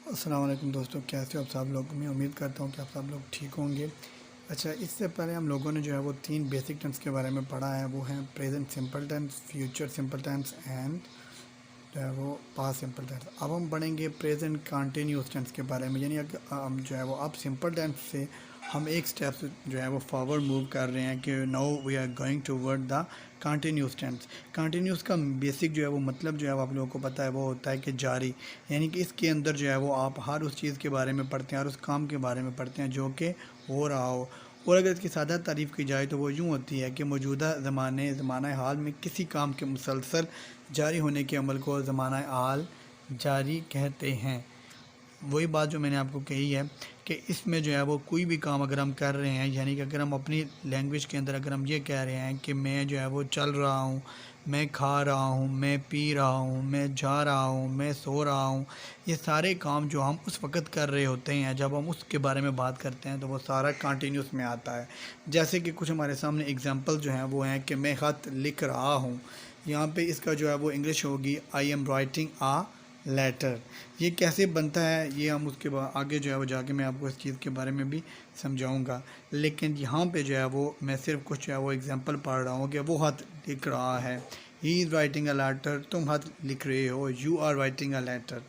अस्सलाम वालेकुम दोस्तों, कैसे हो आप सब लोग। मैं उम्मीद करता हूँ कि आप सब लोग ठीक होंगे। अच्छा, इससे पहले हम लोगों ने जो है वो 3 बेसिक टेंस के बारे में पढ़ा है। वो हैं present simple tense, future simple tense and जो है वो पास्ट सिंपल टेंस। अब हम पढ़ेंगे प्रेजेंट कंटिन्यूस टेंस के बारे में, यानी हम जो है वो अब सिंपल टेंस से हम एक स्टेप जो है वो फॉरवर्ड मूव कर रहे हैं कि now we are going toward the continuous tense. Continuous का बेसिक जो है वो मतलब जो है वो आप लोगों को पता है, वो होता है कि जारी, यानी कि इसके अंदर जो है वो आप हर उस चीज़ के बारे में पढ़ते हैं, हर उस काम के बारे में पढ़ते हैं जो कि हो रहा हो। और अगर इसकी सादा तारीफ़ की जाए तो वो यूँ होती है कि मौजूदा ज़माना हाल में किसी काम के मुसलसल जारी होने के अमल को ज़माना हाल जारी कहते हैं। वही बात जो मैंने आपको कही है कि इसमें जो है वो कोई भी काम अगर हम कर रहे हैं, यानी कि अगर हम अपनी लैंग्वेज के अंदर अगर हम ये कह रहे हैं कि मैं जो है वो चल रहा हूँ, मैं खा रहा हूँ, मैं पी रहा हूँ, मैं जा रहा हूँ, मैं सो रहा हूँ, ये सारे काम जो हम उस वक़्त कर रहे होते हैं, जब हम उसके बारे में बात करते हैं तो वो सारा कंटिन्यूस में आता है। जैसे कि कुछ हमारे सामने एग्जांपल जो हैं वो हैं कि मैं ख़त लिख रहा हूँ। यहाँ पे इसका जो है वो इंग्लिश होगी I am writing a letter. ये कैसे बनता है ये हम उसके बाद आगे जो है वो जाके मैं आपको इस चीज़ के बारे में भी समझाऊंगा। लेकिन यहाँ पे जो है वो मैं सिर्फ कुछ जो है वो एग्जांपल पढ़ रहा हूँ कि वो खत लिख रहा है, he is writing a letter, तुम खत लिख रहे हो, you are writing a letter.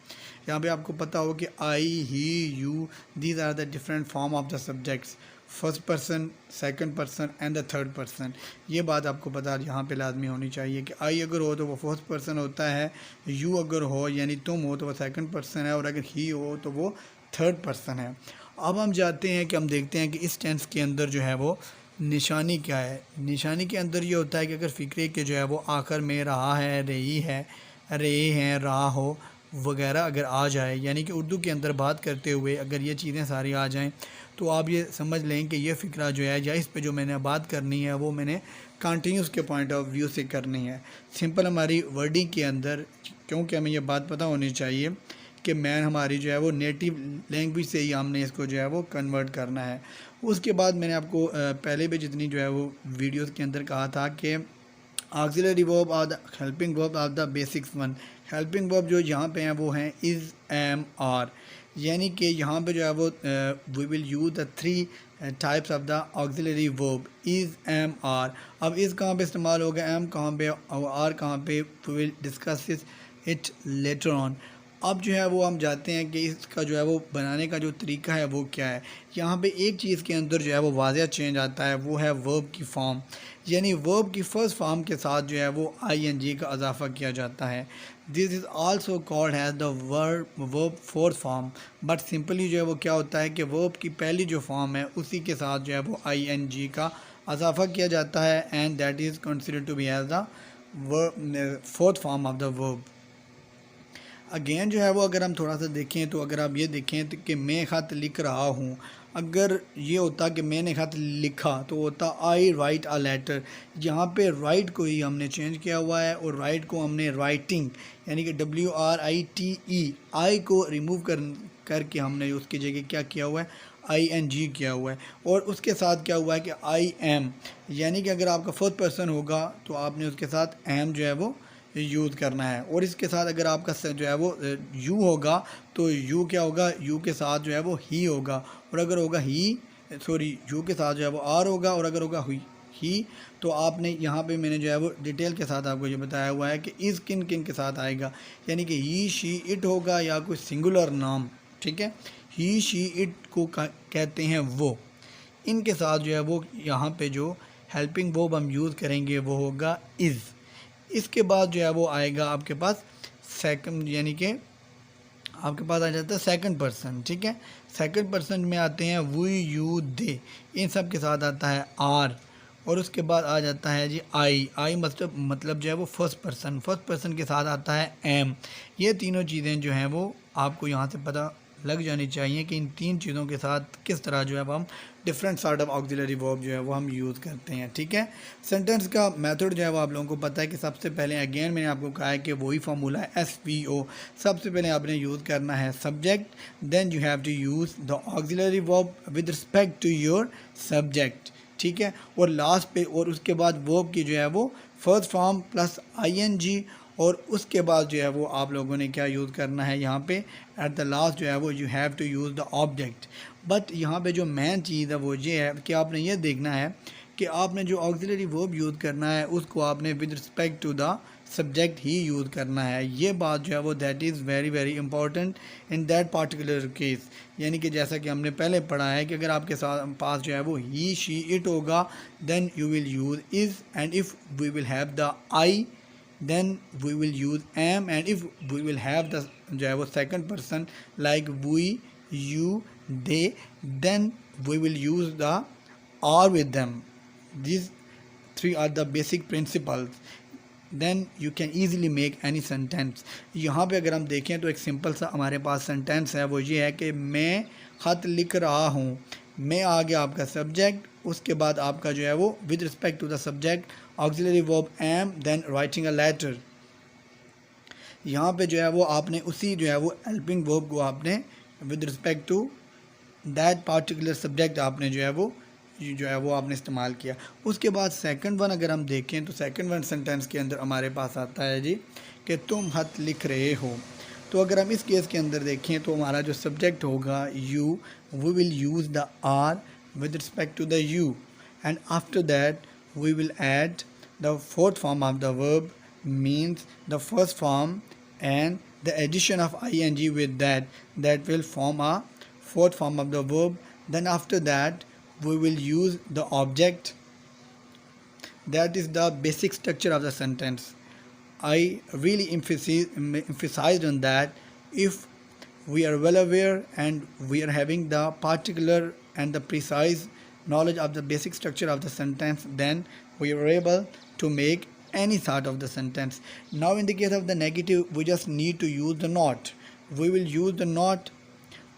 यहाँ पे आपको पता हो कि I, he, you, these are the different form of the subjects, first person, second person and the third person. ये बात आपको पता यहाँ पे लाजमी होनी चाहिए कि आई अगर हो तो वो फर्स्ट पर्सन होता है, यू अगर हो यानी तुम हो तो वो सेकंड पर्सन है, और अगर ही हो तो वो थर्ड पर्सन है। अब हम जाते हैं कि हम देखते हैं कि इस टेंस के अंदर जो है वो निशानी क्या है। निशानी के अंदर ये होता है कि अगर फ़िक्रे के जो है वो आखिर में रहा है, रही है, रहे हैं, रहा हो वगैरह अगर आ जाए, यानी कि उर्दू के अंदर बात करते हुए अगर ये चीज़ें सारी आ जाएं तो आप ये समझ लें कि ये फ़िक्रा जो है या इस पे जो मैंने बात करनी है वो मैंने कंटिन्यूस के पॉइंट ऑफ व्यू से करनी है। सिंपल हमारी वर्डिंग के अंदर, क्योंकि हमें ये बात पता होनी चाहिए कि मैन हमारी जो है वो नेटिव लैंग्वेज से ही हमने इसको जो है वो कन्वर्ट करना है। उसके बाद मैंने आपको पहले भी जितनी जो है वो वीडियोस के अंदर कहा था कि ऑक्सिलरी वर्ब और the helping verb are the basics one. Helping verb जो यहाँ पे हैं वो हैं इज़, एम, आर, यानी कि यहाँ पे जो है वो we will use the 3 types of the auxiliary verb, is, am, are. अब इज़ कहाँ पे इस्तेमाल होगा, एम कहाँ पे और आर कहाँ पे, we will discuss it later on. अब जो है वो हम जाते हैं कि इसका जो है वो बनाने का जो तरीका है वो क्या है। यहाँ पे एक चीज़ के अंदर जो है वो वाज़िया चेंज आता है, वो है वर्ब की फॉर्म, यानी वर्ब की फ़र्स्ट फॉर्म के साथ जो है वो आई एन जी का इजाफा किया जाता है। This is also called has the verb fourth form. But simply जो है वो क्या होता है कि वर्ब की पहली जो फॉर्म है उसी के साथ जो है वो आई एन जी का इजाफा किया जाता है, and that is considered to be as the fourth form of the verb. Again जो है वो अगर हम थोड़ा सा देखें तो अगर आप ये देखें तो कि मैं ख़त लिख रहा हूँ, अगर ये होता कि मैंने ख़त लिखा तो होता आई राइट अ लेटर। यहाँ पे राइट को ही हमने चेंज किया हुआ है और राइट को हमने राइटिंग यानी कि WRITE, आई को रिमूव करके हमने उसकी जगह क्या किया हुआ है, ING किया हुआ है। और उसके साथ क्या हुआ है कि आई एम, यानी कि अगर आपका फर्स्ट पर्सन होगा तो आपने उसके साथ एम जो है वो यूज़ करना है, और इसके साथ अगर आपका जो है वो यू होगा तो यू क्या होगा, यू के साथ जो है वो ही होगा, और अगर होगा ही सॉरी यू के साथ जो है वो आर होगा, और अगर होगा हुई ही तो आपने यहाँ पे मैंने जो है वो डिटेल के साथ आपको ये बताया हुआ है कि इस किन किन के साथ आएगा, यानी कि ही, शी, इट होगा या कोई सिंगुलर नाम, ठीक है। ही, शी, इट को कहते हैं वो, इनके साथ जो है वो यहाँ पे जो हेल्पिंग वर्ब हम यूज़ करेंगे वो होगा इज़। इसके बाद जो है वो आएगा आपके पास सेकंड, यानी कि आपके पास आ जाता है सेकंड पर्सन, ठीक है। सेकंड पर्सन में आते हैं वी, यू, दे, इन सब के साथ आता है आर, और उसके बाद आ जाता है जी आई मतलब जो है वो फर्स्ट पर्सन के साथ आता है एम। ये तीनों चीज़ें जो हैं वो आपको यहाँ से पता लग जानी चाहिए कि इन तीन चीज़ों के साथ किस तरह जो है वो हम different sort of auxiliary verb जो है वो हम यूज़ करते हैं, ठीक है। सेंटेंस का मेथड जो है वो आप लोगों को पता है कि सबसे पहले अगेन मैंने आपको कहा है कि वही फार्मूला है SVO। सबसे पहले आपने यूज़ करना है subject, then you have to use the auxiliary verb with respect to your subject, ठीक है। और लास्ट पे और उसके बाद वर्ब की जो है वो फर्स्ट फॉर्म प्लस ING, और उसके बाद जो है वो आप लोगों ने क्या यूज़ करना है यहाँ पे एट द लास्ट जो है वो you have to use the object. But यहाँ पे जो मेन चीज़ है वो ये है कि आपने ये देखना है कि आपने जो ऑक्सिलरी वर्ब यूज़ करना है उसको आपने with respect to the subject ही यूज़ करना है। ये बात जो है वो that is very very important in that particular case. यानी कि जैसा कि हमने पहले पढ़ा है कि अगर आपके साथ पास जो है वो ही शी इट होगा then you will use is, and if we will have the I then we will use am, and if we will have the जो है वो second person like we, you, they, then we will use the are with them. These three are the basic principles. Then you can easily make any sentence. यहाँ पे अगर हम देखें तो एक सिंपल सा हमारे पास सेंटेंस है, वो ये है कि मैं ख़त लिख रहा हूँ। मैं आ गया आपका सब्जेक्ट, उसके बाद आपका जो है वो with respect to the subject auxiliary verb am, then writing a letter. यहाँ पे जो है वो आपने उसी जो है वो हेल्पिंग वर्ब को आपने with respect to that particular subject आपने जो है वो आपने इस्तेमाल किया। उसके बाद सेकंड वन अगर हम देखें तो सेकंड वन सेंटेंस के अंदर हमारे पास आता है जी कि तुम खत लिख रहे हो। तो अगर हम इस केस के अंदर देखें तो हमारा जो सब्जेक्ट होगा you, we will use the are with respect to the you, and after that we will add the fourth form of the verb, means the first form, and the addition of ing with that will form a fourth form of the verb. Then after that we will use the object. That is the basic structure of the sentence. I really emphasized on that. If we are well aware and we are having the particular and the precise knowledge of the basic structure of the sentence, then we are able to make any sort of the sentence. Now in the case of the negative, we just need to use the not. We will use the not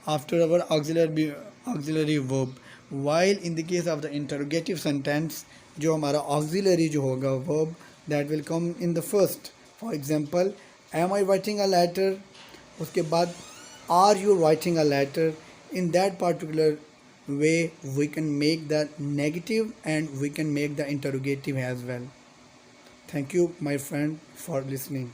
after our auxiliary verb, while in the case of the interrogative sentence जो हमारा auxiliary जो होगा verb, that will come in the first. For example, am I writing a letter, उसके बाद are you writing a letter. In that particular way we can make the negative and we can make the interrogative as well. Thank you my friend for listening.